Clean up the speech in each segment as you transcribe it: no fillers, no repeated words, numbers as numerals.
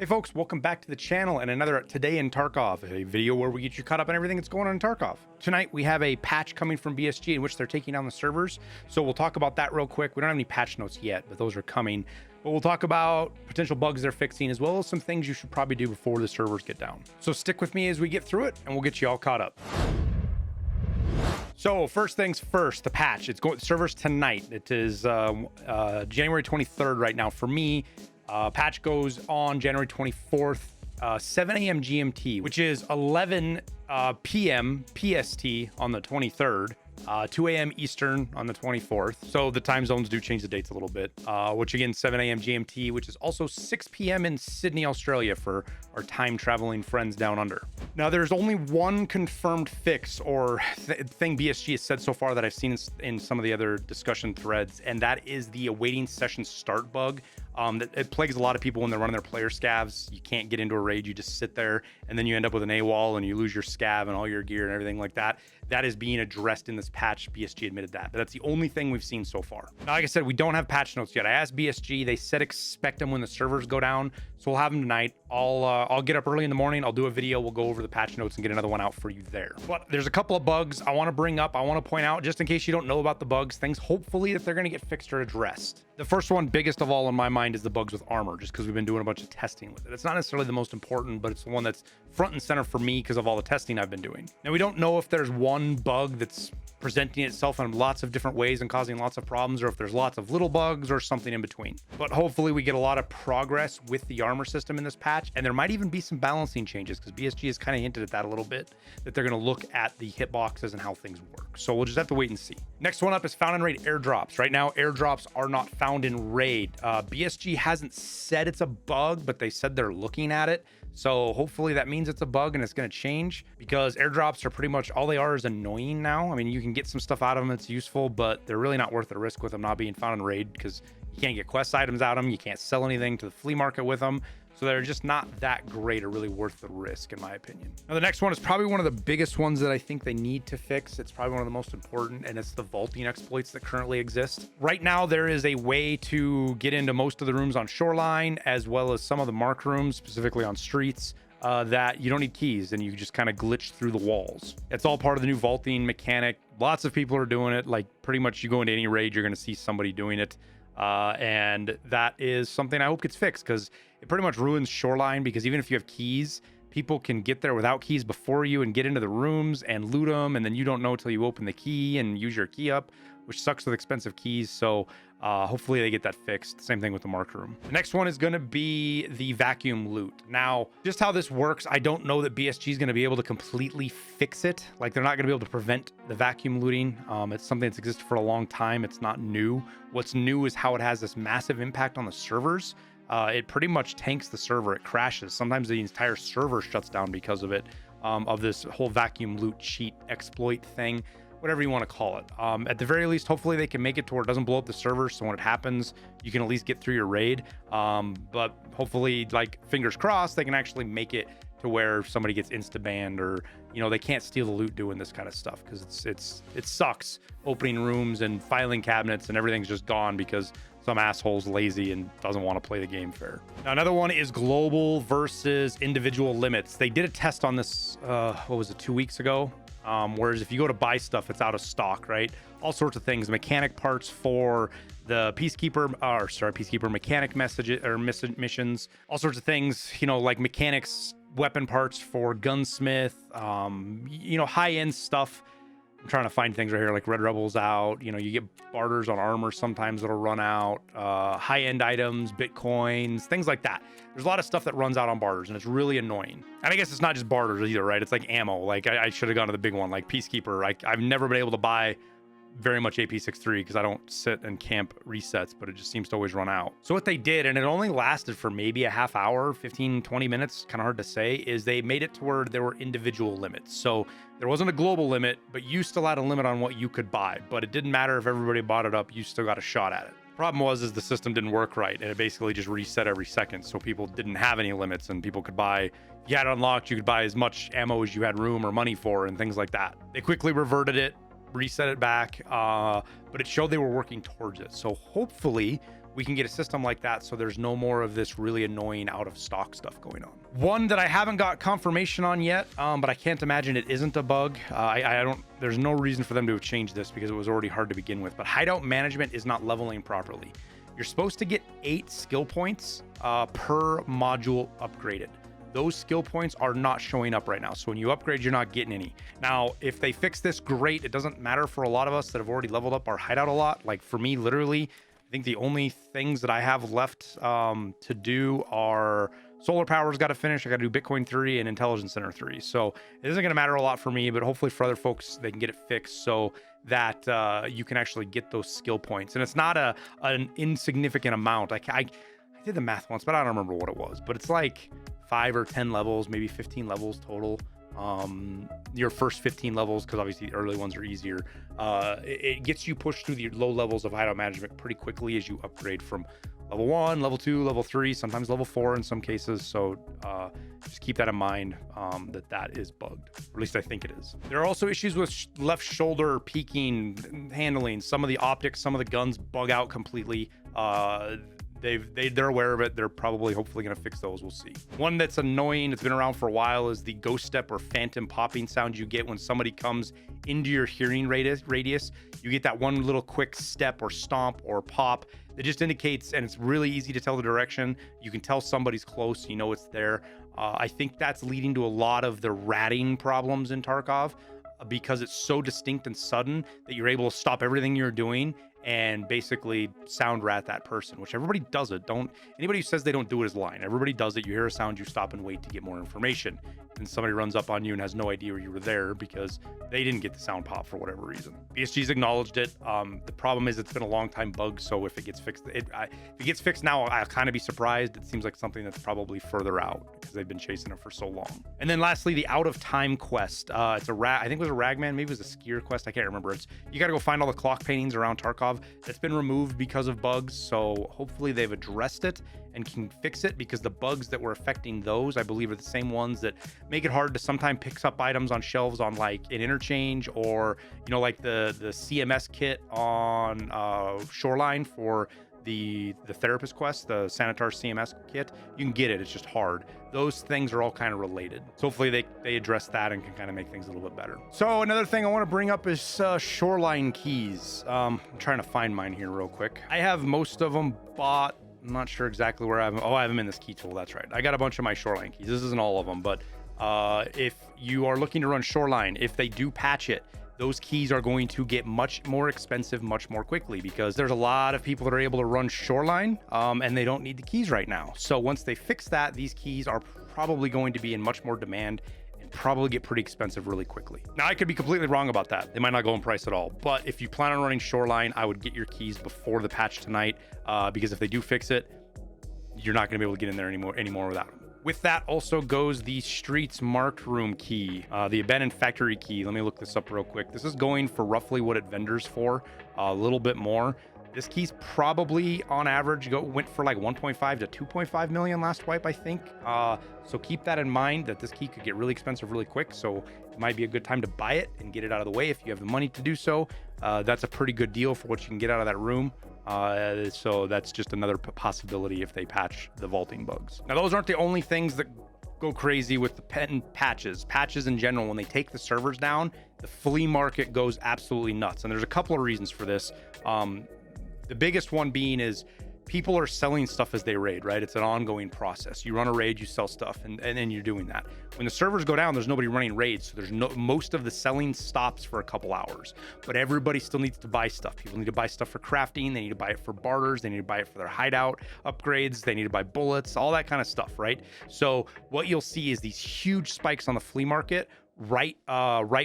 Hey folks, welcome back to the channel and another Today in Tarkov, a video where we get you caught up on everything that's going on in Tarkov. Tonight we have a patch coming from BSG in which they're taking down the servers, so we'll talk about that real quick. We don't have any patch notes yet, but those are coming. But we'll talk about potential bugs they're fixing, as well as some things you should probably do before the servers get down. So stick with me as we get through it, and we'll get you all caught up. So first things first, the patch. It's going servers tonight. It is January 23rd right now for me. Patch goes on January 24th, 7 a.m. GMT, which is 11 p.m. PST on the 23rd, 2 a.m. Eastern on the 24th. So the time zones do change the dates a little bit, which again, 7 a.m. GMT, which is also 6 p.m. in Sydney, Australia for our time traveling friends down under. Now, there's only one confirmed fix or thing BSG has said so far that I've seen in some of the other discussion threads, and that is the awaiting session start bug. It plagues a lot of people when they're running their player scavs. You can't get into a raid, you just sit there, and then you end up with an AWOL and you lose your scav and all your gear and everything like that. That is being addressed in this patch. BSG admitted that, but that's the only thing we've seen so far. Now, like I said, we don't have patch notes yet. I asked BSG, they said expect them when the servers go down, so we'll have them tonight. I'll get up early in the morning, I'll do a video, we'll go over the patch notes and get another one out for you there. But there's a couple of bugs I want to bring up, I want to point out, just in case you don't know about the bugs, things hopefully that they're going to get fixed or addressed. The first one, biggest of all in my mind, is the bugs with armor, just because we've been doing a bunch of testing with it. It's not necessarily the most important, but it's the one that's front and center for me because of all the testing I've been doing. Now, we don't know if there's one bug that's presenting itself in lots of different ways and causing lots of problems, or if there's lots of little bugs or something in between. But hopefully we get a lot of progress with the armor system in this patch, and there might even be some balancing changes because BSG has kind of hinted at that a little bit, that they're going to look at the hitboxes and how things work. So we'll just have to wait and see. Next one up is found in raid airdrops. Right now, airdrops are not found in raid. BSG hasn't said it's a bug, but they said they're looking at it. So hopefully that means it's a bug and it's going to change, because airdrops are pretty much all they are is annoying now. I mean, you can get some stuff out of them that's useful, but they're really not worth the risk with them not being found in raid, because you can't get quest items out of them. You can't sell anything to the flea market with them. So they're just not that great or really worth the risk, in my opinion. Now, the next one is probably one of the biggest ones that I think they need to fix. It's probably one of the most important, and it's the vaulting exploits that currently exist. Right now, there is a way to get into most of the rooms on Shoreline, as well as some of the marked rooms, specifically on streets, that you don't need keys and you just kind of glitch through the walls. It's all part of the new vaulting mechanic. Lots of people are doing it. Like, pretty much you go into any raid, you're going to see somebody doing it. And that is something I hope gets fixed, because it pretty much ruins Shoreline, because even if you have keys, people can get there without keys before you and get into the rooms and loot them, and then you don't know till you open the key and use your key up, which sucks with expensive keys. So hopefully they get that fixed. Same thing with the mark room. The next one is going to be the vacuum loot. Now, just how this works, I don't know that BSG is going to be able to completely fix it. Like, they're not going to be able to prevent the vacuum looting. It's something that's existed for a long time. It's not new. What's new is how it has this massive impact on the servers. It pretty much tanks the server. It crashes. Sometimes the entire server shuts down because of it, of this whole vacuum loot cheat exploit thing, whatever you want to call it. At the very least, hopefully they can make it to where it doesn't blow up the server, so when it happens, you can at least get through your raid. But hopefully, like, fingers crossed, they can actually make it to where somebody gets insta-banned, or, you know, they can't steal the loot doing this kind of stuff, because it sucks opening rooms and filing cabinets and everything's just gone because some asshole's lazy and doesn't want to play the game fair. Now, another one is global versus individual limits. They did a test on this, what was it, 2 weeks ago? Whereas if you go to buy stuff, it's out of stock, right? All sorts of things, mechanic parts for the peacekeeper mechanic messages or missions, all sorts of things, you know, like mechanics, weapon parts for gunsmith, you know, high-end stuff. I'm trying to find things right here, like Red Rebel's out. You know, you get barters on armor sometimes that'll run out. High-end items, bitcoins, things like that. There's a lot of stuff that runs out on barters, and it's really annoying. And I guess it's not just barters either, right? It's like ammo. Like, I should have gone to the big one, like Peacekeeper. I've never been able to buy very much AP63 because I don't sit and camp resets, but it just seems to always run out. So what they did, and it only lasted for maybe a half hour, 15, 20 minutes, kind of hard to say, is they made it to where there were individual limits. So there wasn't a global limit, but you still had a limit on what you could buy. But it didn't matter if everybody bought it up, you still got a shot at it. Problem was is the system didn't work right, and it basically just reset every second, so people didn't have any limits, and people could buy, you had it unlocked, you could buy as much ammo as you had room or money for, and things like that. They quickly reverted it, reset it back, but it showed they were working towards it. So hopefully we can get a system like that so there's no more of this really annoying out of stock stuff going on. One that I haven't got confirmation on yet, but I can't imagine it isn't a bug. There's no reason for them to have changed this because it was already hard to begin with, but Hideout Management is not leveling properly. You're supposed to get 8 skill points per module upgraded. Those skill points are not showing up right now. So when you upgrade, you're not getting any. Now, if they fix this, great. It doesn't matter for a lot of us that have already leveled up our hideout a lot. Like for me, literally, I think the only things that I have left to do are solar power's got to finish. I got to do Bitcoin 3 and Intelligence Center 3. So it isn't going to matter a lot for me, but hopefully for other folks, they can get it fixed so that you can actually get those skill points. And it's not an insignificant amount. I did the math once, but I don't remember what it was. But it's like 5 or 10 levels, maybe 15 levels total. Your first 15 levels, because obviously the early ones are easier. It gets you pushed through the low levels of hideout management pretty quickly as you upgrade from level 1, level 2, level 3, sometimes level 4 in some cases. So just keep that in mind, that is bugged, or at least I think it is. There are also issues with left shoulder peaking, handling. Some of the optics, some of the guns bug out completely. They're aware of it. They're probably hopefully going to fix those. We'll see. One that's annoying, it's been around for a while, is the ghost step or phantom popping sound you get when somebody comes into your hearing radius. You get that one little quick step or stomp or pop that just indicates, and it's really easy to tell the direction. You can tell somebody's close, you know it's there. I think that's leading to a lot of the ratting problems in Tarkov because it's so distinct and sudden that you're able to stop everything you're doing and basically sound rat that person, which everybody does it. Anybody who says they don't do it is lying. Everybody does it. You hear a sound, you stop and wait to get more information. And somebody runs up on you and has no idea you were there because they didn't get the sound pop for whatever reason. BSG's acknowledged it. The problem is it's been a long time bug, so if it gets fixed, if it gets fixed now, I'll kind of be surprised. It seems like something that's probably further out because they've been chasing it for so long. And then lastly, the out of time quest. It's I think it was a ragman, maybe it was a skier quest. I can't remember. You got to go find all the clock paintings around Tarkov. That's been removed because of bugs, so hopefully they've addressed it and can fix it, because the bugs that were affecting those, I believe, are the same ones that make it hard to sometimes pick up items on shelves on like an interchange, or like the CMS kit on Shoreline for the therapist quest, the Sanitar CMS kit. You can get it, it's just hard. Those things are all kind of related, so hopefully they address that and can kind of make things a little bit better. So another thing I want to bring up is Shoreline Keys. I'm trying to find mine here real quick. I have most of them bought. I'm not sure exactly where I have them. Oh, I have them in this key tool. That's right. I got a bunch of my Shoreline keys. This isn't all of them, but if you are looking to run Shoreline, if they do patch it, those keys are going to get much more expensive much more quickly, because there's a lot of people that are able to run Shoreline and they don't need the keys right now. So once they fix that, these keys are probably going to be in much more demand and probably get pretty expensive really quickly. Now, I could be completely wrong about that. They might not go in price at all, but if you plan on running Shoreline, I would get your keys before the patch tonight, because if they do fix it, you're not going to be able to get in there anymore without them. With that also goes the Streets Marked Room key, the Abandoned Factory key. Let me look this up real quick. This is going for roughly what it vendors for, a little bit more. This key's probably on average went for like 1.5 to 2.5 million last wipe, I think. So keep that in mind, that this key could get really expensive really quick. So it might be a good time to buy it and get it out of the way if you have the money to do so. That's a pretty good deal for what you can get out of that room. So that's just another possibility if they patch the vaulting bugs. Now, those aren't the only things that go crazy with the patches in general. When they take the servers down, the flea market goes absolutely nuts. And there's a couple of reasons for this. The biggest one being is people are selling stuff as they raid, right? It's an ongoing process. You run a raid, you sell stuff, and then you're doing that. When the servers go down, there's nobody running raids, so most of the selling stops for a couple hours. But everybody still needs to buy stuff. People need to buy stuff for crafting. They need to buy it for barters. They need to buy it for their hideout upgrades. They need to buy bullets, all that kind of stuff, right? So what you'll see is these huge spikes on the flea market right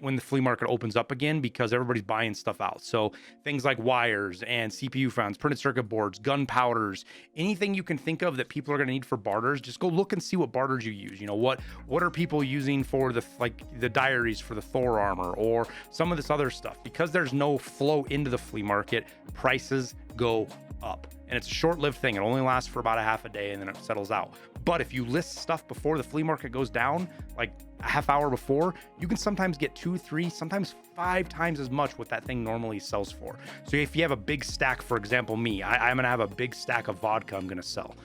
when the flea market opens up again, because everybody's buying stuff out. So things like wires and CPU fans, printed circuit boards, gunpowders, anything you can think of that people are going to need for barters, just go look and see what barters you use. What are people using for the diaries for the Thor armor or some of this other stuff? Because there's no flow into the flea market, prices go up. and it's a short-lived thing. It only lasts for about a half a day and then it settles out. But if you list stuff before the flea market goes down, like a half hour before, you can sometimes get 2, 3, sometimes 5 times as much what that thing normally sells for. So if you have a big stack, for example, me, I'm gonna have a big stack of vodka I'm gonna sell.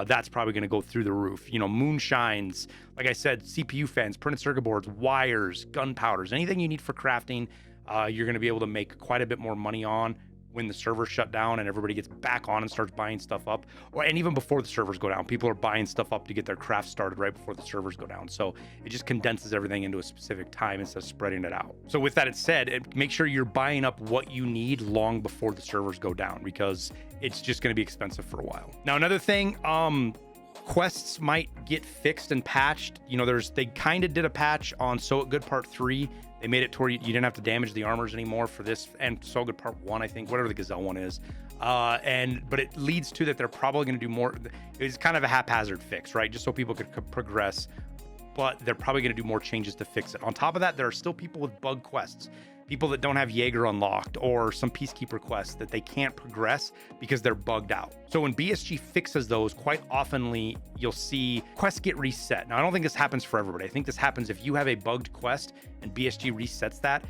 That's probably going to go through the roof. You know, moonshines, like I said, CPU fans, printed circuit boards, wires, gunpowders, anything you need for crafting, you're going to be able to make quite a bit more money on when the servers shut down and everybody gets back on and starts buying stuff up. And even before the servers go down, people are buying stuff up to get their craft started right before the servers go down. So it just condenses everything into a specific time instead of spreading it out. So with that said, make sure you're buying up what you need long before the servers go down, because it's just going to be expensive for a while. Now, another thing, quests might get fixed and patched. You know, they kind of did a patch on So Good Part 3. They made it to where you didn't have to damage the armors anymore for this, and So Good Part 1, I think, whatever the Gazelle one is. But it leads to that they're probably going to do more. It's kind of a haphazard fix, right? Just so people could progress, but they're probably going to do more changes to fix it. On top of that, there are still people with bug quests, people that don't have Jaeger unlocked or some Peacekeeper quests that they can't progress because they're bugged out. So when BSG fixes those, quite oftenly you'll see quests get reset. Now, I don't think this happens for everybody. I think this happens if you have a bugged quest and BSG resets that,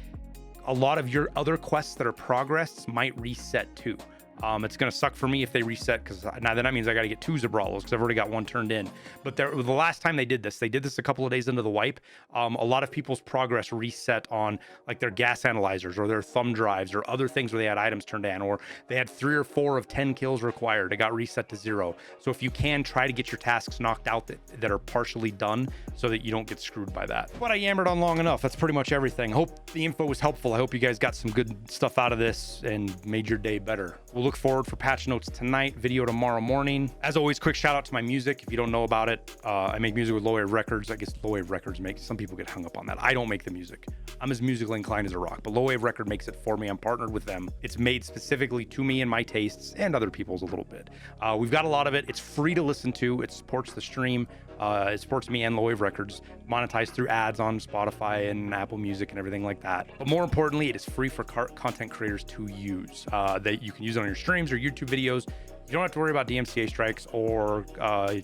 a lot of your other quests that are progressed might reset too. It's going to suck for me if they reset, because now that means I got to get 2 Zabralos because I've already got 1 turned in. But the last time they did this a couple of days into the wipe. A lot of people's progress reset on like their gas analyzers or their thumb drives or other things where they had items turned in, or they had 3 or 4 of 10 kills required. It got reset to 0. So if you can, try to get your tasks knocked out that are partially done so that you don't get screwed by that. But I yammered on long enough. That's pretty much everything. Hope the info was helpful. I hope you guys got some good stuff out of this and made your day better. We'll look forward for patch notes tonight, video tomorrow morning. As always, quick shout out to my music. If you don't know about it, I make music with Low Wave Records. I guess Low Wave Records makes, some people get hung up on that. I don't make the music. I'm as musically inclined as a rock, but Low Wave Record makes it for me. I'm partnered with them. It's made specifically to me and my tastes and other people's a little bit. We've got a lot of it. It's free to listen to. It supports the stream. It supports me and Low Wave Records, monetized through ads on Spotify and Apple Music and everything like that. But more importantly, it is free for content creators to use. That you can use it on your streams or YouTube videos. You don't have to worry about DMCA strikes or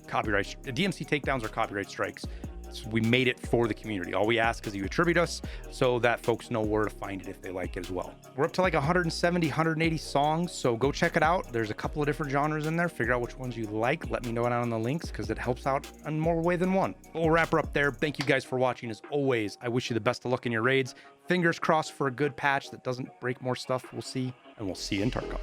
copyright, DMC takedowns or copyright strikes. So we made it for the community. All we ask is you attribute us so that folks know where to find it if they like it as well. We're up to like 170, 180 songs, so go check it out. There's a couple of different genres in there. Figure out which ones you like. Let me know down in the links because it helps out in more way than one. We'll wrap her up there. Thank you guys for watching. As always, I wish you the best of luck in your raids. Fingers crossed for a good patch that doesn't break more stuff. We'll see, and we'll see you in Tarkov.